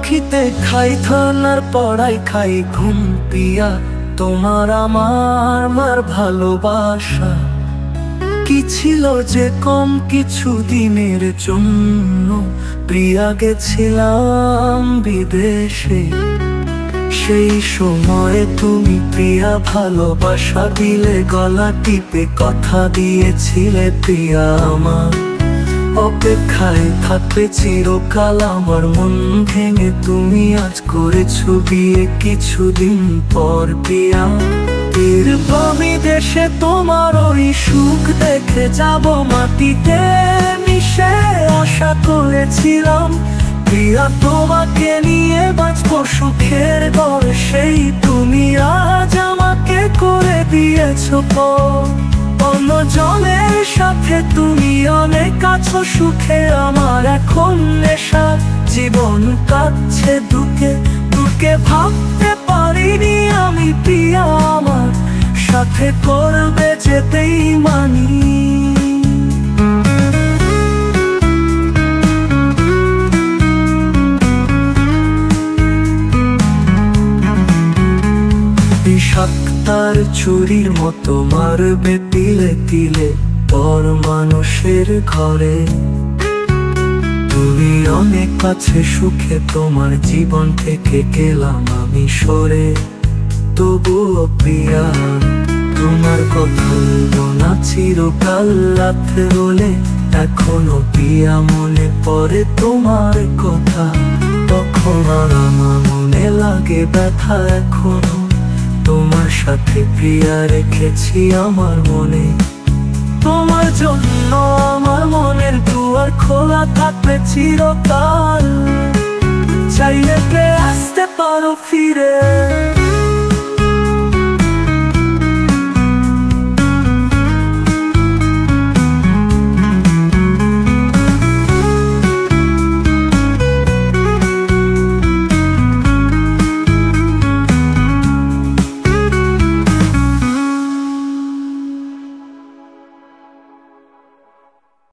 আঁখিতে খাই থানার পড়াই খাই ঘুম পিয়া, তোমার আমার মার ভালোবাসা কি ছিল যে কম কিছু দিনের জন্য। প্রিয়া গেছিলাম বিদেশে, সেই সময়ে তুমি প্রিয়া ভালোবাসা দিলে, গলা টিপে কথা দিয়েছিলে প্রিয়া আমার। অপেক্ষায় থাকবে চিরকাল আমার মন ভেঙে, তুমি আজ করেছো বিয়ে কিছুদিন পর প্রিয়া। আমি দেশে তোমার ওই সুখ দেখে যাব মাটিতে মিশে, আশা করেছিলাম প্রিয়া তোমাকে নিয়ে বাঁচবো সুখের ঘর, সেই তুমি আজ আমাকে করে দিয়েছো পর। অন্য জনের সাথে তুমি অনেক আছো সুখে, আমার এখন নেশা জীবন কাটছে দুঃখে দুঃখে। ভাবতে পারিনি আমি প্রিয়া আমার সাথে করবে যেতেই মানি। বিষাক্তার ছুরির মতো মারবে তিলে তিলে পর মানুষের ঘরে। তুমি অনেক কাছে সুখে, তোমার জীবন থেকে গেলাম আমি সরে। তবুও প্রিয়া তোমার কথা না চিরকাল রাতে হলে, এখনো প্রিয়া মনে পড়ে তোমার কথা। তখন আর আমার মনে লাগে ব্যথা এখনো, তোমার সাথে প্রিয়া রেখেছি আমার মনে। তোমার জন্য আমার মনের দুয়ার খোলা থাকবে চিরকাল,